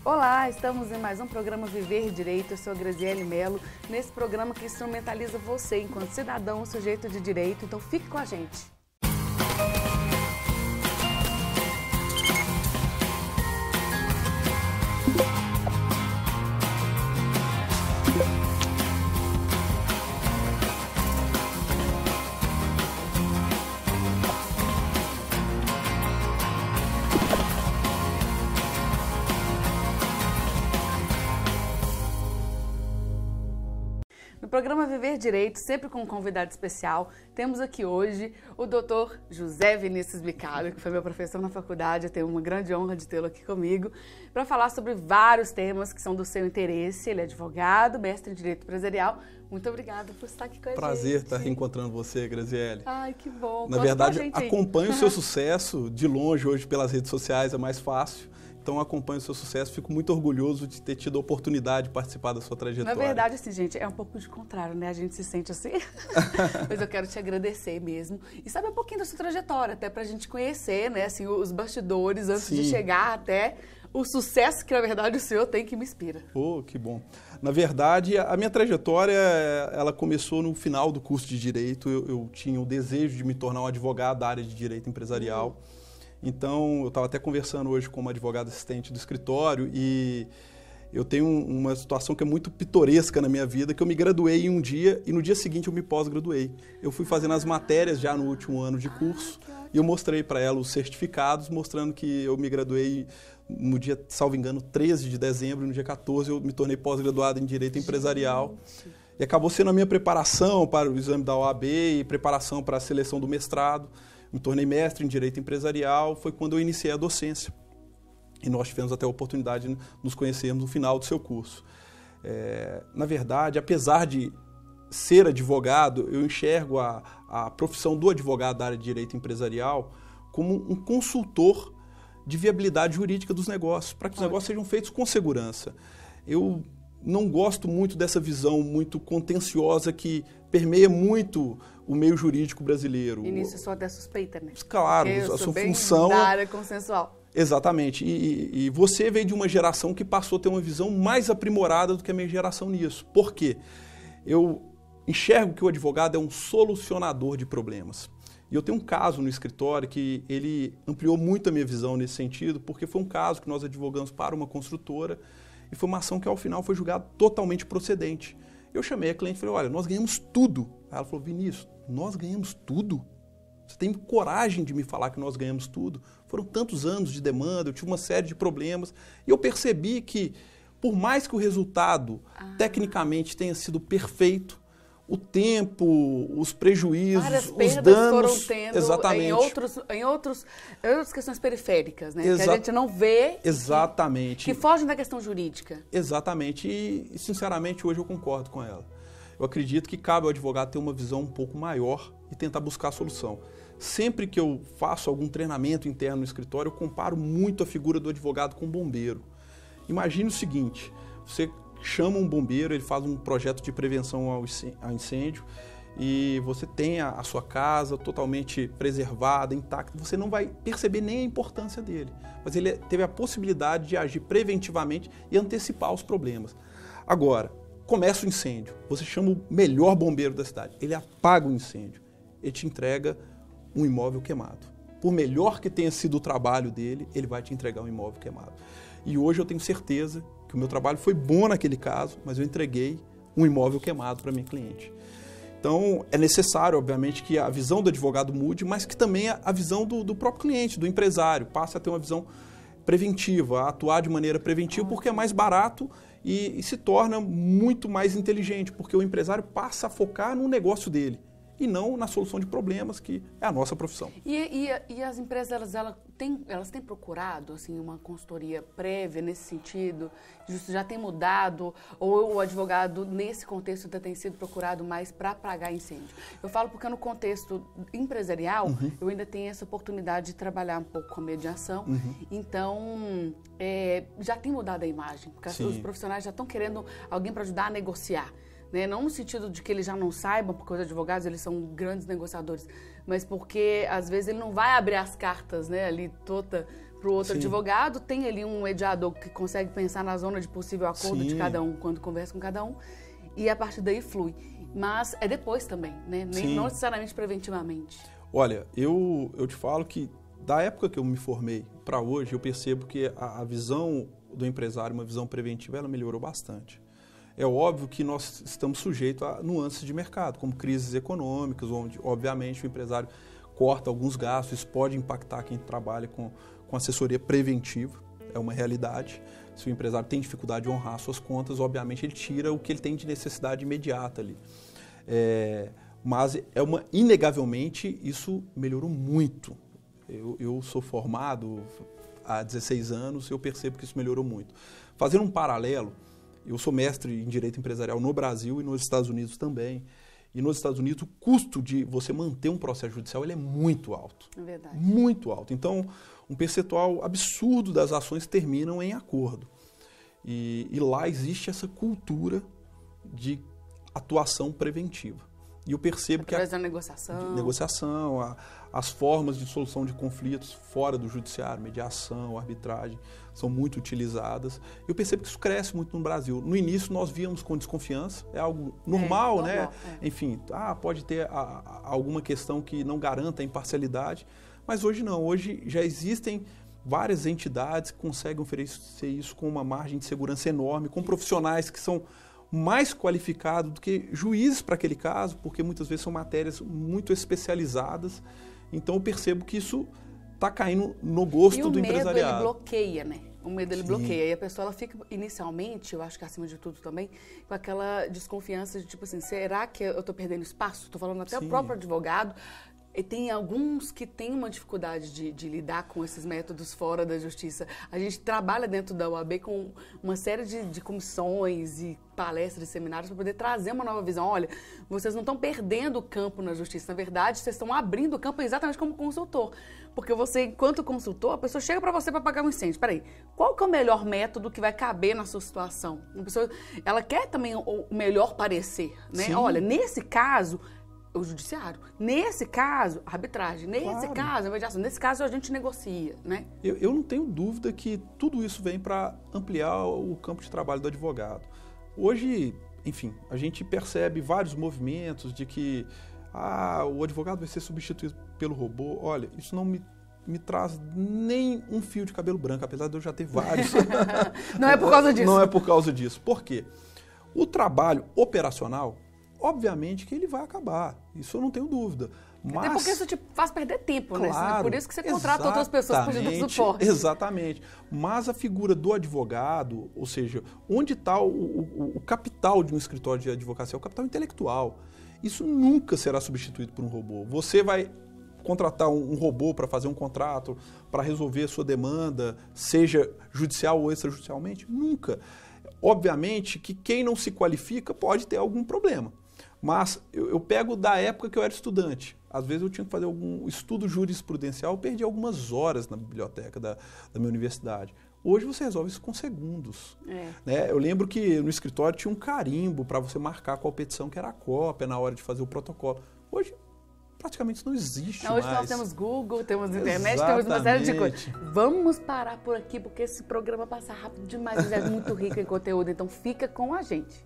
Olá, estamos em mais um programa Viver Direito. Eu sou a Graziele Melo, nesse programa que instrumentaliza você enquanto cidadão, sujeito de direito. Então fique com a gente. No programa Viver Direito, sempre com um convidado especial, temos aqui hoje o Dr. José Vinícius Bicalho, que foi meu professor na faculdade. Eu tenho uma grande honra de tê-lo aqui comigo, para falar sobre vários temas que são do seu interesse. Ele é advogado, mestre em Direito Empresarial. Muito obrigada por estar aqui com a gente. Prazer estar reencontrando você, Graziele. Ai, que bom. Na verdade, acompanho o seu sucesso de longe hoje pelas redes sociais, é mais fácil. Então, acompanho o seu sucesso, fico muito orgulhoso de ter tido a oportunidade de participar da sua trajetória. Na verdade, assim, gente, é um pouco de contrário, né? A gente se sente assim, mas eu quero te agradecer mesmo. E saber um pouquinho da sua trajetória, até pra gente conhecer, né, assim, os bastidores antes de chegar até o sucesso que, na verdade, o senhor tem, que me inspira. Oh, que bom. Na verdade, a minha trajetória, ela começou no final do curso de Direito. Eu tinha o desejo de me tornar um advogado da área de Direito Empresarial. Então, eu estava até conversando hoje com uma advogada assistente do escritório e eu tenho uma situação que é muito pitoresca na minha vida, que eu me graduei em um dia e no dia seguinte eu me pós-graduei. Eu fui fazendo as matérias já no último ano de curso e eu mostrei para ela os certificados, mostrando que eu me graduei no dia, salvo engano, 13 de dezembro, no dia 14 eu me tornei pós-graduado em Direito Empresarial. E acabou sendo a minha preparação para o exame da OAB e preparação para a seleção do mestrado. Me tornei mestre em Direito Empresarial, foi quando eu iniciei a docência. E nós tivemos até a oportunidade de nos conhecermos no final do seu curso. Na verdade, apesar de ser advogado, eu enxergo a profissão do advogado da área de Direito Empresarial como um consultor de viabilidade jurídica dos negócios, para que os negócios sejam feitos com segurança. Eu não gosto muito dessa visão muito contenciosa que permeia muito o meio jurídico brasileiro. Início só da suspeita, né? Claro, a sua função... da área consensual. Exatamente. E você veio de uma geração que passou a ter uma visão mais aprimorada do que a minha geração nisso. Por quê? Eu enxergo que o advogado é um solucionador de problemas. E eu tenho um caso no escritório que ele ampliou muito a minha visão nesse sentido, porque foi um caso que nós advogamos para uma construtora e foi uma ação que ao final foi julgada totalmente procedente. Eu chamei a cliente e falei, olha, nós ganhamos tudo. Aí ela falou, Vinícius, nós ganhamos tudo? Você tem coragem de me falar que nós ganhamos tudo? Foram tantos anos de demanda, eu tive uma série de problemas. E eu percebi que, por mais que o resultado tecnicamente tenha sido perfeito, o tempo, os prejuízos, os danos... foram tendo exatamente. em outras questões periféricas, né? Que a gente não vê. Exatamente. Que fogem da questão jurídica. Exatamente. E, sinceramente, hoje eu concordo com ela. Eu acredito que cabe ao advogado ter uma visão um pouco maior e tentar buscar a solução. Sempre que eu faço algum treinamento interno no escritório, eu comparo muito a figura do advogado com o bombeiro. Imagine o seguinte, você chama um bombeiro, ele faz um projeto de prevenção ao incêndio e você tem a sua casa totalmente preservada, intacta, você não vai perceber nem a importância dele, mas ele teve a possibilidade de agir preventivamente e antecipar os problemas. Agora, começa o incêndio, você chama o melhor bombeiro da cidade, ele apaga o incêndio, ele te entrega um imóvel queimado. Por melhor que tenha sido o trabalho dele, ele vai te entregar um imóvel queimado. E hoje eu tenho certeza que o meu trabalho foi bom naquele caso, mas eu entreguei um imóvel queimado para minha cliente. Então, é necessário, obviamente, que a visão do advogado mude, mas que também a visão do próprio cliente, do empresário, passe a ter uma visão preventiva, a atuar de maneira preventiva, porque é mais barato e se torna muito mais inteligente, porque o empresário passa a focar no negócio dele e não na solução de problemas, que é a nossa profissão. E as empresas, elas têm procurado assim, uma consultoria prévia nesse sentido? Isso já tem mudado? Ou o advogado, nesse contexto, tem sido procurado mais para apagar incêndio? Eu falo porque no contexto empresarial, eu ainda tenho essa oportunidade de trabalhar um pouco com a mediação. Então, já tem mudado a imagem, porque os profissionais já estão querendo alguém para ajudar a negociar. Né? Não no sentido de que eles já não saibam, porque os advogados eles são grandes negociadores, mas porque às vezes ele não vai abrir as cartas, né, ali toda para o outro Sim. advogado, tem ali um mediador que consegue pensar na zona de possível acordo Sim. de cada um, quando conversa com cada um, e a partir daí flui. Mas é depois também, né? Não necessariamente preventivamente. Olha, eu te falo que da época que eu me formei para hoje, eu percebo que a visão do empresário, uma visão preventiva, ela melhorou bastante. É óbvio que nós estamos sujeitos a nuances de mercado, como crises econômicas, onde, obviamente, o empresário corta alguns gastos, isso pode impactar quem trabalha com assessoria preventiva, é uma realidade. Se o empresário tem dificuldade de honrar suas contas, obviamente ele tira o que ele tem de necessidade imediata ali. Mas inegavelmente isso melhorou muito. Eu sou formado há 16 anos e eu percebo que isso melhorou muito. Fazendo um paralelo, eu sou mestre em Direito Empresarial no Brasil e nos Estados Unidos também. E nos Estados Unidos, o custo de você manter um processo judicial ele é muito alto. É verdade. Muito alto. Então, um percentual absurdo das ações terminam em acordo. E lá existe essa cultura de atuação preventiva. E eu percebo que a negociação, as formas de solução de conflitos fora do judiciário, mediação, arbitragem, são muito utilizadas. Eu percebo que isso cresce muito no Brasil. No início nós víamos com desconfiança, é algo normal, né? Enfim, pode ter alguma questão que não garanta a imparcialidade, mas hoje não. Hoje já existem várias entidades que conseguem oferecer isso com uma margem de segurança enorme, com profissionais que são mais qualificados do que juízes para aquele caso, porque muitas vezes são matérias muito especializadas. Então eu percebo que isso está caindo no gosto do empresariado. E o medo, ele bloqueia, né? O medo, ele bloqueia. E a pessoa, ela fica, inicialmente, eu acho que acima de tudo também, com aquela desconfiança de, tipo assim, será que eu estou perdendo espaço? Estou falando até o próprio advogado. E tem alguns que têm uma dificuldade de lidar com esses métodos fora da justiça. A gente trabalha dentro da OAB com uma série de comissões e palestras e seminários para poder trazer uma nova visão. Olha, vocês não estão perdendo o campo na justiça. Na verdade, vocês estão abrindo o campo exatamente como consultor. Porque você, enquanto consultor, a pessoa chega para você para apagar um incêndio. Espera aí, qual que é o melhor método que vai caber na sua situação? Uma pessoa, ela quer também o melhor parecer, né? Sim. Olha, nesse caso, o judiciário. Nesse caso, a arbitragem. Nesse caso, a mediação. Nesse caso, a gente negocia, né? Eu não tenho dúvida que tudo isso vem para ampliar o campo de trabalho do advogado. Hoje, enfim, a gente percebe vários movimentos de que o advogado vai ser substituído pelo robô. Olha, isso não me traz nem um fio de cabelo branco, apesar de eu já ter vários. Não é por causa disso. Não é por causa disso. Por quê? O trabalho operacional, obviamente que ele vai acabar, isso eu não tenho dúvida. Mas, até porque isso te faz perder tempo, claro, né? Por isso que você contrata outras pessoas para ajudar o suporte. Exatamente. Mas a figura do advogado, ou seja, onde está o capital de um escritório de advocacia, é o capital intelectual. Isso nunca será substituído por um robô. Você vai contratar um robô para fazer um contrato, para resolver a sua demanda, seja judicial ou extrajudicialmente? Nunca. Obviamente que quem não se qualifica pode ter algum problema. Mas eu pego da época que eu era estudante. Às vezes eu tinha que fazer algum estudo jurisprudencial, eu perdi algumas horas na biblioteca da minha universidade. Hoje você resolve isso com segundos. Né? Eu lembro que no escritório tinha um carimbo para você marcar qual petição que era a cópia na hora de fazer o protocolo. Hoje praticamente isso não existe mais. Hoje nós temos Google, temos internet, temos uma série de coisas. Vamos parar por aqui, porque esse programa passa rápido demais, mas é muito rico em conteúdo, então fica com a gente.